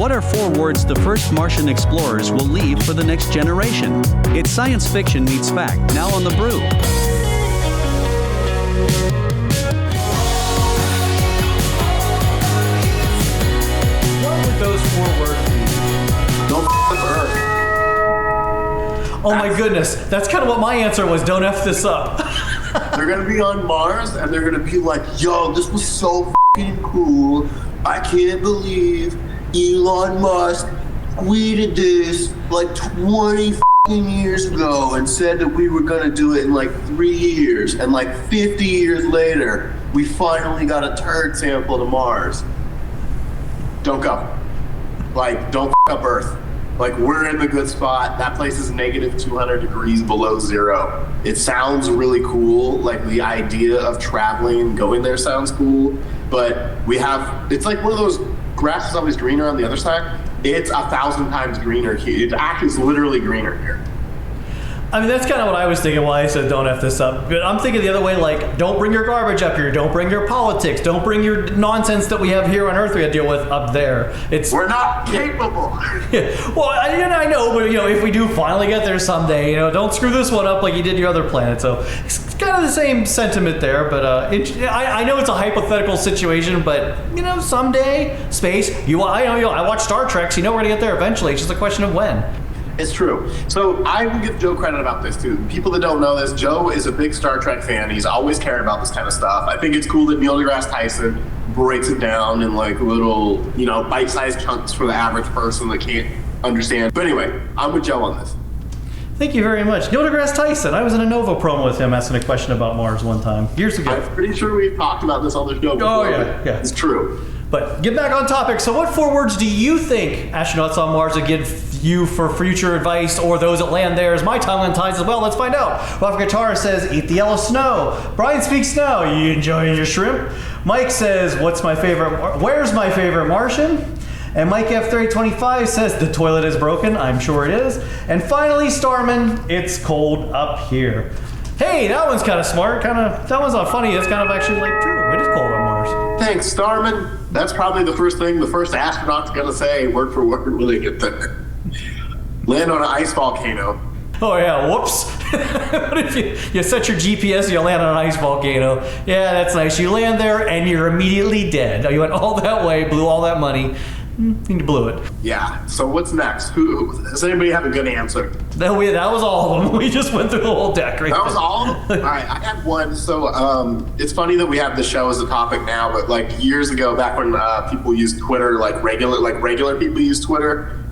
What are 4 words the first Martian explorers will leave for the next generation? It's science fiction meets fact, now on the Brew. What would those 4 words be? Don't f with Earth. Oh my goodness, that's kind of what my answer was. Don't F this up. They're gonna be on Mars and they're gonna be like, yo, this was so f***ing cool. I can't believe Elon Musk tweeted this like 20 f***ing years ago and said that we were gonna do it in like 3 years. And like 50 years later, we finally got a turd sample to Mars. Don't go. Like, don't f*** up Earth. Like, we're in the good spot. That place is negative 200 degrees below zero. It sounds really cool. Like, the idea of traveling and going there sounds cool. But we have, it's like one of those, grass is always greener on the other side. It's 1,000 times greener here. It actually is literally greener here. I mean, that's kind of what I was thinking why I said don't F this up. But I'm thinking the other way, like, don't bring your garbage up here. Don't bring your politics. Don't bring your nonsense that we have here on Earth we gotta deal with up there. We're not capable. Yeah. Well, I know, but, if we do finally get there someday, don't screw this one up like you did your other planet. So it's kind of the same sentiment there, but I know it's a hypothetical situation, but, someday, space, I watch Star Trek, so we're gonna get there eventually. It's just a question of when. It's true. So I will give Joe credit about this too. People that don't know this, Joe is a big Star Trek fan. He's always cared about this kind of stuff. I think it's cool that Neil deGrasse Tyson breaks it down in like little, bite-sized chunks for the average person that can't understand. But anyway, I'm with Joe on this. Thank you very much. Neil deGrasse Tyson. I was in a Nova promo with him asking a question about Mars one time, years ago. I'm pretty sure we've talked about this on the show before. Oh, yeah. It's true. But get back on topic. So what 4 words do you think astronauts on Mars would give you for future advice, or those that land there? As my timeline ties as well. Let's find out. Rough Guitar says, eat the yellow snow. Brian speaks snow. You enjoying your shrimp? Mike says, where's my favorite Martian? And Mike F3025 says, the toilet is broken. I'm sure it is. And finally, Starman, it's cold up here. Hey, that one's kind of smart. That one's not funny. It's kind of actually like true. It is cold on Mars. Thanks, Starman. That's probably the first thing the first astronaut's gonna say, word for word, when they get there. Land on an ice volcano. Oh yeah, whoops. What if you set your GPS and you land on an ice volcano? Yeah, that's nice. You land there and you're immediately dead. You went all that way, blew all that money. You blew it. Yeah, so what's next? Does anybody have a good answer? That was all of them. We just went through the whole deck right That was all of them? All right, I had one. So it's funny that we have the show as a topic now, but like years ago, back when people used Twitter, like regular people use Twitter,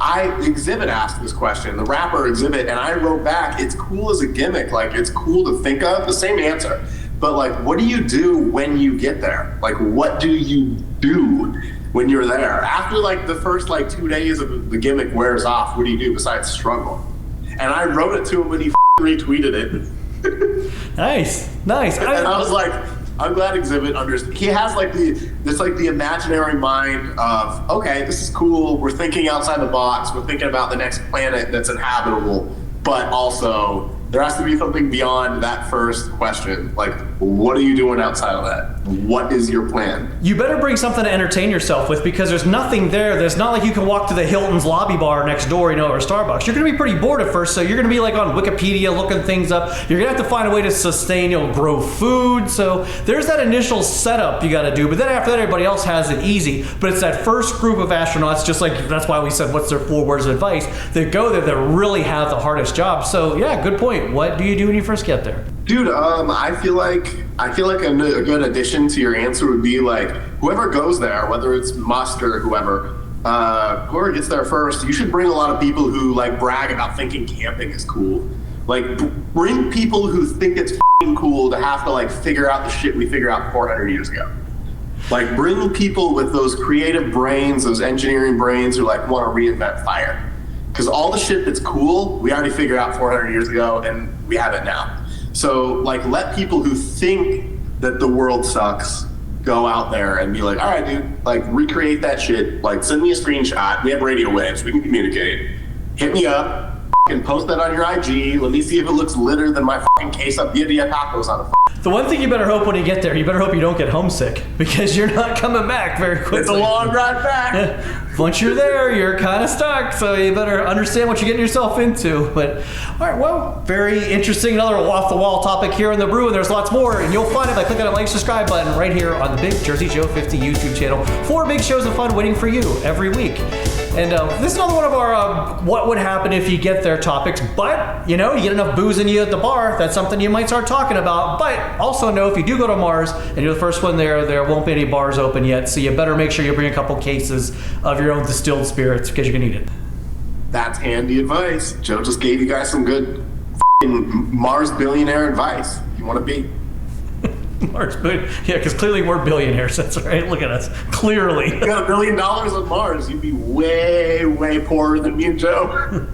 Exhibit asked this question, the rapper Exhibit, and I wrote back, it's cool as a gimmick, like it's cool to think of, the same answer. But like, what do you do when you get there? Like, what do you do when you're there? After like the first like 2 days of the gimmick wears off, what do you do besides struggle? And I wrote it to him when he retweeted it. Nice. And I was like, I'm glad Exhibit understands. He has like the imaginary mind of, okay, this is cool. We're thinking outside the box. We're thinking about the next planet that's inhabitable, but also there has to be something beyond that first question. Like, what are you doing outside of that? What is your plan? You better bring something to entertain yourself with, because there's nothing there. There's not like you can walk to the Hilton's lobby bar next door, or Starbucks. You're going to be pretty bored at first, so you're going to be like on Wikipedia looking things up. You're going to have to find a way to sustain, grow food. So there's that initial setup you got to do. But then after that, everybody else has it easy. But it's that first group of astronauts, just like that's why we said, what's their 4 words of advice, that go there that really have the hardest job. So yeah, good point. What do you do when you first get there? Dude, I feel like a good addition to your answer would be like, whoever goes there, whether it's Musk or whoever gets there first, you should bring a lot of people who like brag about thinking camping is cool. Like, bring people who think it's f***ing cool to have to like figure out the shit we figured out 400 years ago. Like, bring people with those creative brains, those engineering brains who like want to reinvent fire. Because all the shit that's cool, we already figured out 400 years ago, and we have it now. So, like, let people who think that the world sucks go out there and be like, all right, dude, like, recreate that shit. Like, send me a screenshot. We have radio waves. We can communicate. Hit me up. And post that on your IG. Let me see if it looks litter than my fucking case of birria tacos on a The one thing you better hope when you get there, you better hope you don't get homesick, because you're not coming back very quickly. It's a long ride back. Once you're there, you're kind of stuck, so you better understand what you're getting yourself into. But, all right, well, very interesting. Another off-the-wall topic here in the Brew, and there's lots more, and you'll find it by clicking on the like, subscribe button right here on the Big Jersey Joe 50 YouTube channel. 4 big shows of fun waiting for you every week. And this is another one of our what would happen if you get there topics. But, you know, you get enough booze in you at the bar, that's something you might start talking about. But also know if you do go to Mars and you're the first one there won't be any bars open yet. So you better make sure you bring a couple cases of your own distilled spirits because you're going to need it. That's handy advice. Joe just gave you guys some good Mars billionaire advice. You want to be. Mars, yeah, because clearly we're billionaires. That's right. Look at us. Clearly. You got $1 billion on Mars. You'd be way, way poorer than me and Joe.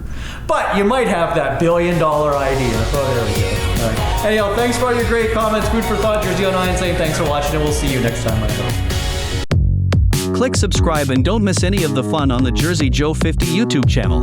But you might have that $1 billion idea. Oh, there we go. All right. Anyhow, thanks for all your great comments. Food for thought. Jersey09 saying thanks for watching, and we'll see you next time, my friends. Click subscribe and don't miss any of the fun on the Jersey Joe 50 YouTube channel.